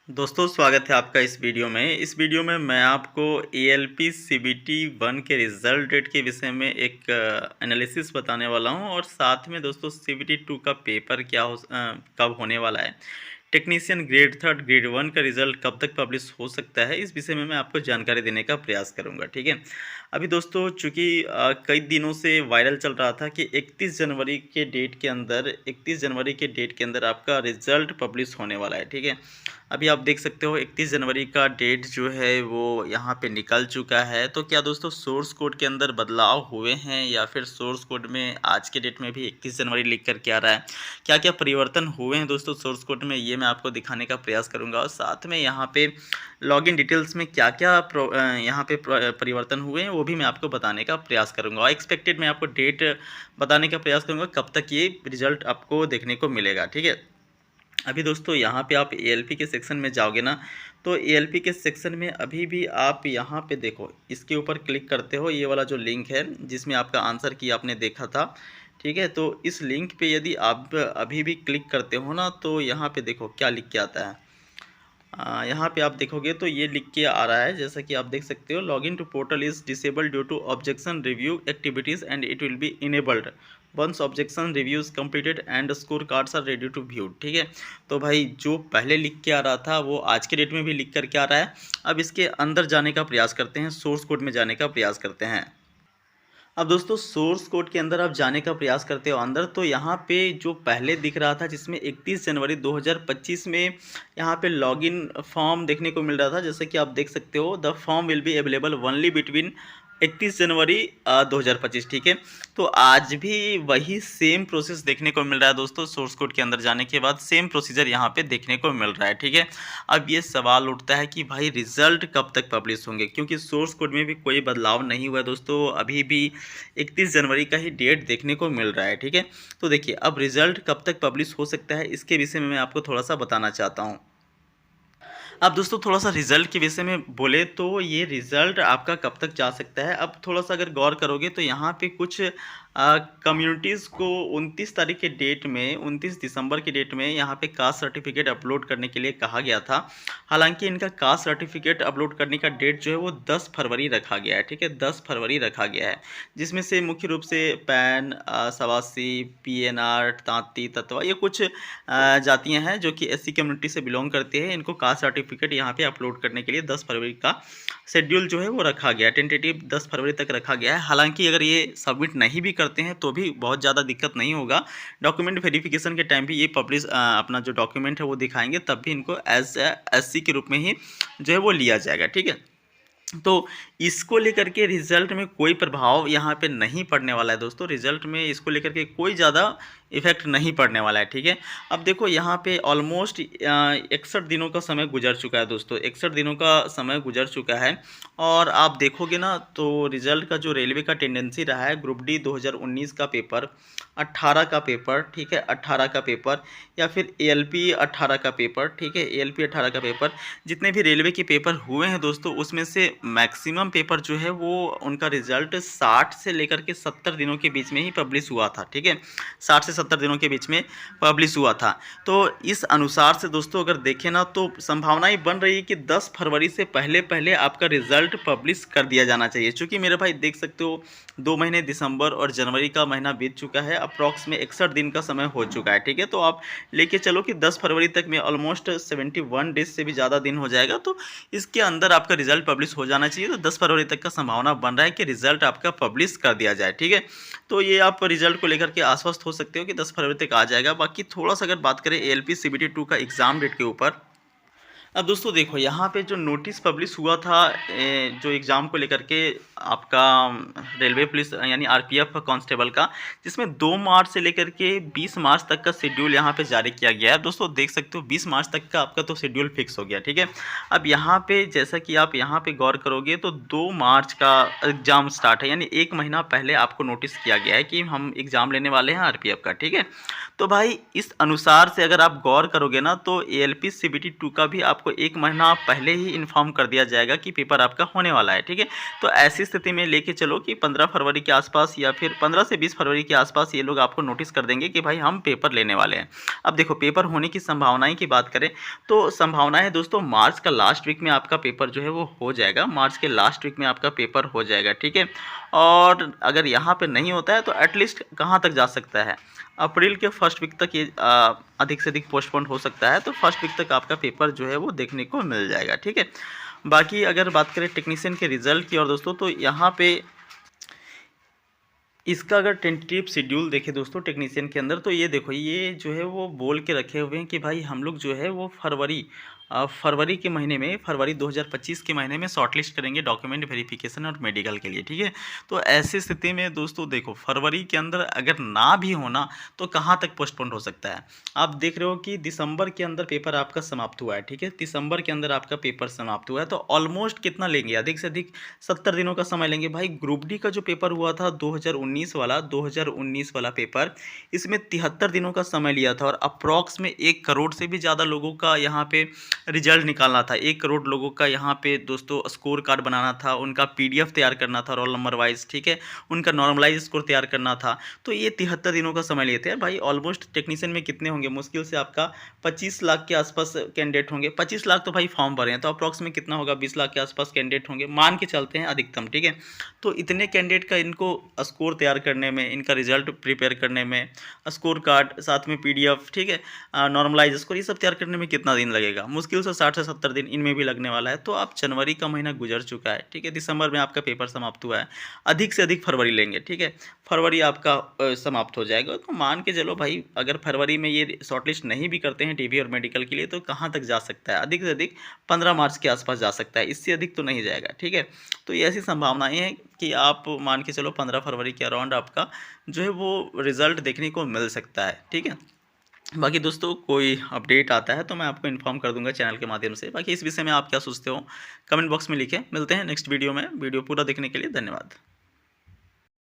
दोस्तों स्वागत है आपका इस वीडियो में मैं आपको एएलपी सीबीटी 1 के रिज़ल्ट डेट के विषय में एक एनालिसिस बताने वाला हूं और साथ में दोस्तों सीबीटी 2 का पेपर कब होने वाला है। टेक्नीशियन ग्रेड 3 ग्रेड 1 का रिज़ल्ट कब तक पब्लिश हो सकता है, इस विषय में मैं आपको जानकारी देने का प्रयास करूंगा। ठीक है। अभी दोस्तों चूँकि कई दिनों से वायरल चल रहा था कि 31 जनवरी के डेट के अंदर आपका रिज़ल्ट पब्लिश होने वाला है। ठीक है। अभी आप देख सकते हो 31 जनवरी का डेट जो है वो यहाँ पे निकल चुका है। तो क्या दोस्तों सोर्स कोड के अंदर बदलाव हुए हैं या फिर सोर्स कोड में आज के डेट में भी 31 जनवरी लिख कर के आ रहा है? क्या क्या परिवर्तन हुए हैं दोस्तों सोर्स कोड में, ये मैं आपको दिखाने का प्रयास करूंगा। और साथ में यहाँ पे लॉगिन डिटेल्स में क्या क्या यहाँ पे परिवर्तन हुए हैं वो भी मैं आपको बताने का प्रयास करूँगा। और एक्सपेक्टेड मैं आपको डेट बताने का प्रयास करूँगा कब तक ये रिजल्ट आपको देखने को मिलेगा। ठीक है। अभी दोस्तों यहाँ पे आप एएलपी के सेक्शन में जाओगे ना, तो एएलपी के सेक्शन में अभी भी आप यहाँ पे देखो, इसके ऊपर क्लिक करते हो, ये वाला जो लिंक है जिसमें आपका आंसर की आपने देखा था। ठीक है। तो इस लिंक पे यदि आप अभी भी क्लिक करते हो ना, तो यहाँ पे देखो क्या लिख के आता है। यहाँ पे आप देखोगे तो ये लिख के आ रहा है, जैसा कि आप देख सकते हो, login to portal is disabled due to objection review activities and it will be enabled once objection reviews completed and score cards are ready to view. ठीक है। तो भाई जो पहले लिख के आ रहा था वो आज के डेट में भी लिख करके आ रहा है। अब इसके अंदर जाने का प्रयास करते हैं, सोर्स कोड में जाने का प्रयास करते हैं। अब दोस्तों सोर्स कोड के अंदर आप जाने का प्रयास करते हो अंदर, तो यहाँ पे जो पहले दिख रहा था जिसमें 31 जनवरी 2025 में यहाँ पे लॉगिन फॉर्म देखने को मिल रहा था, जैसे कि आप देख सकते हो, the form will be available only between 31 जनवरी 2025। ठीक है। तो आज भी वही सेम प्रोसेस देखने को मिल रहा है दोस्तों। सोर्स कोड के अंदर जाने के बाद सेम प्रोसीजर यहाँ पे देखने को मिल रहा है। ठीक है। अब ये सवाल उठता है कि भाई रिजल्ट कब तक पब्लिश होंगे, क्योंकि सोर्स कोड में भी कोई बदलाव नहीं हुआ है दोस्तों। अभी भी 31 जनवरी का ही डेट देखने को मिल रहा है। ठीक है। तो देखिए अब रिजल्ट कब तक पब्लिश हो सकता है, इसके विषय में मैं आपको थोड़ा सा बताना चाहता हूँ। अब दोस्तों थोड़ा सा रिजल्ट के विषय में बोले तो ये रिजल्ट आपका कब तक जा सकता है। अब थोड़ा सा अगर गौर करोगे तो यहाँ पे कुछ कम्युनिटीज़ को 29 तारीख के डेट में, 29 दिसंबर की डेट में यहाँ पे कास्ट सर्टिफिकेट अपलोड करने के लिए कहा गया था। हालांकि इनका कास्ट सर्टिफिकेट अपलोड करने का डेट जो है वो 10 फरवरी रखा गया है। ठीक है। 10 फरवरी रखा गया है, जिसमें से मुख्य रूप से पैन, सवासी, पीएनआर, तांती, तत्वा, ये कुछ जातियां हैं जो कि एससी कम्युनिटी से बिलोंग करते हैं। इनको कास्ट सर्टिफिकेट यहाँ पे अपलोड करने के लिए 10 फरवरी का शेड्यूल जो है वो रखा गया है, टेंटेटिव 10 फरवरी तक रखा गया है। हालांकि अगर ये सबमिट नहीं भी करते हैं तो भी बहुत ज़्यादा दिक्कत नहीं होगा। डॉक्यूमेंट वेरिफिकेशन के टाइम भी ये अपना जो डॉक्यूमेंट है वो दिखाएंगे, तब भी इनको एज एससी के रूप में ही जो है वो लिया जाएगा। ठीक है। तो इसको लेकर के रिजल्ट में कोई प्रभाव यहाँ पे नहीं पड़ने वाला है दोस्तों। रिजल्ट में इसको लेकर के कोई ज़्यादा इफेक्ट नहीं पड़ने वाला है। ठीक है। अब देखो यहाँ पे ऑलमोस्ट 61 दिनों का समय गुजर चुका है दोस्तों, 61 दिनों का समय गुजर चुका है। और आप देखोगे ना तो रिजल्ट का जो रेलवे का टेंडेंसी रहा है, ग्रुप डी 2019 का पेपर, 18 का पेपर, ठीक है, 18 का पेपर, या फिर एएलपी 18 का पेपर, ठीक है, एएलपी 18 का पेपर, जितने भी रेलवे के पेपर हुए हैं दोस्तों उसमें से मैक्सिमम पेपर जो है वो उनका रिजल्ट 60 से लेकर के 70 दिनों के बीच में ही पब्लिश हुआ था। ठीक है। 60 से 70 दिनों के बीच में पब्लिश हुआ था। तो इस अनुसार से दोस्तों अगर देखें ना तो संभावनाएं बन रही है कि 10 फरवरी से पहले पहले आपका रिजल्ट पब्लिश कर दिया जाना चाहिए। चूँकि मेरे भाई देख सकते हो 2 महीने दिसंबर और जनवरी का महीना बीत चुका है, अप्रॉक्स में 61 दिन का समय हो चुका है। ठीक है। तो आप लेके चलो कि 10 फरवरी तक में ऑलमोस्ट 71 डेज से भी ज़्यादा दिन हो जाएगा। तो इसके अंदर आपका रिजल्ट पब्लिश हो जाना चाहिए। तो 10 फरवरी तक का संभावना बन रहा है कि रिजल्ट आपका पब्लिश कर दिया जाए। ठीक है। तो ये आप रिजल्ट को लेकर के आश्वस्त हो सकते हो कि 10 फरवरी तक आ जाएगा। बाकी थोड़ा सा अगर बात करें एएलपी सीबीटी 2 का एग्ज़ाम डेट के ऊपर, अब दोस्तों देखो यहाँ पे जो नोटिस पब्लिश हुआ था जो एग्ज़ाम को लेकर के आपका रेलवे पुलिस यानी आरपीएफ कांस्टेबल का, जिसमें 2 मार्च से लेकर के 20 मार्च तक का शेड्यूल यहाँ पे जारी किया गया है। दोस्तों देख सकते हो 20 मार्च तक का आपका तो शेड्यूल फिक्स हो गया। ठीक है। अब यहाँ पे जैसा कि आप यहाँ पे गौर करोगे तो 2 मार्च का एग्ज़ाम स्टार्ट है, यानी 1 महीना पहले आपको नोटिस किया गया है कि हम एग्ज़ाम लेने वाले हैं आरपीएफ का। ठीक है। तो भाई इस अनुसार से अगर आप गौर करोगे ना तो एएलपी सीबीटी 2 का भी आपको आपको 1 महीना पहले ही इन्फॉर्म कर दिया जाएगा कि पेपर आपका होने वाला है, ठीक है। तो ऐसी स्थिति में लेके चलो कि 15 फरवरी के आसपास या फिर 15 से 20 फरवरी के आसपास ये लोग आपको नोटिस कर देंगे कि भाई हम पेपर लेने वाले हैं। अब देखो पेपर होने की संभावनाएं की बात करें तो संभावना है दोस्तों मार्च का लास्ट वीक में आपका पेपर जो है वो हो जाएगा, मार्च के लास्ट वीक में आपका पेपर हो जाएगा, ठीक है। और अगर यहाँ पे नहीं होता है तो एटलीस्ट कहाँ तक जा सकता है, अप्रैल के फर्स्ट वीक तक ये अधिक से अधिक पोस्टपोन हो सकता है, तो फर्स्ट वीक तक आपका पेपर जो है वो देखने को मिल जाएगा, ठीक है। बाकी अगर बात करें टेक्नीशियन के रिजल्ट की और दोस्तों, तो यहाँ पे इसका अगर टेंटेटिव शेड्यूल देखें दोस्तों टेक्नीशियन के अंदर, तो ये देखो ये जो है वो बोल के रखे हुए हैं कि भाई हम लोग जो है वो फरवरी के महीने में, फरवरी 2025 के महीने में शॉर्टलिस्ट करेंगे डॉक्यूमेंट वेरिफिकेशन और मेडिकल के लिए, ठीक है। तो ऐसी स्थिति में दोस्तों देखो फरवरी के अंदर अगर ना भी होना तो कहाँ तक पोस्टपोन हो सकता है। आप देख रहे हो कि दिसंबर के अंदर पेपर आपका समाप्त हुआ है, ठीक है, दिसंबर के अंदर आपका पेपर समाप्त हुआ है, तो ऑलमोस्ट कितना लेंगे, अधिक से अधिक 70 दिनों का समय लेंगे। भाई ग्रुप डी का जो पेपर हुआ था 2019 वाला पेपर, इसमें 73 दिनों का समय लिया था और अप्रॉक्स में 1 करोड़ से भी ज़्यादा लोगों का यहाँ पे रिजल्ट निकालना था। 1 करोड़ लोगों का यहाँ पे दोस्तों स्कोर कार्ड बनाना था, उनका पीडीएफ तैयार करना था रोल नंबर वाइज, ठीक है, उनका नॉर्मलाइज स्कोर तैयार करना था। तो ये 73 दिनों का समय लेते हैं भाई। ऑलमोस्ट टेक्नीशियन में कितने होंगे, मुश्किल से आपका 25 लाख के आसपास कैंडिडेट होंगे। 25 लाख तो भाई फॉर्म भरे हैं, तो अप्रॉक्स में कितना होगा, 20 लाख के आसपास कैंडिडेट होंगे, मान के चलते हैं अधिकतम, ठीक है। तो इतने कैंडिडेट का इनको स्कोर तैयार करने में, इनका रिजल्ट प्रिपेयर करने में, स्कोर कार्ड साथ में पीडीएफ, ठीक है, नॉर्मलाइज स्कोर, ये सब तैयार करने में कितना दिन लगेगा, मुश्किल से 60 से 70 दिन इनमें भी लगने वाला है। तो आप जनवरी का महीना गुजर चुका है, ठीक है, दिसंबर में आपका पेपर समाप्त हुआ है, अधिक से अधिक फरवरी लेंगे, ठीक है, फरवरी आपका समाप्त हो जाएगा। तो मान के चलो भाई अगर फरवरी में ये शॉर्टलिस्ट नहीं भी करते हैं टीबी और मेडिकल के लिए तो कहाँ तक जा सकता है, अधिक से अधिक 15 मार्च के आसपास जा सकता है, इससे अधिक तो नहीं जाएगा, ठीक है। तो ये ऐसी संभावनाएं हैं कि आप मान के चलो 15 फरवरी के अराउंड आपका जो है वो रिज़ल्ट देखने को मिल सकता है, ठीक है। बाकी दोस्तों कोई अपडेट आता है तो मैं आपको इन्फॉर्म कर दूंगा चैनल के माध्यम से। बाकी इस विषय में आप क्या सोचते हो कमेंट बॉक्स में लिखें। मिलते हैं नेक्स्ट वीडियो में। वीडियो पूरा देखने के लिए धन्यवाद।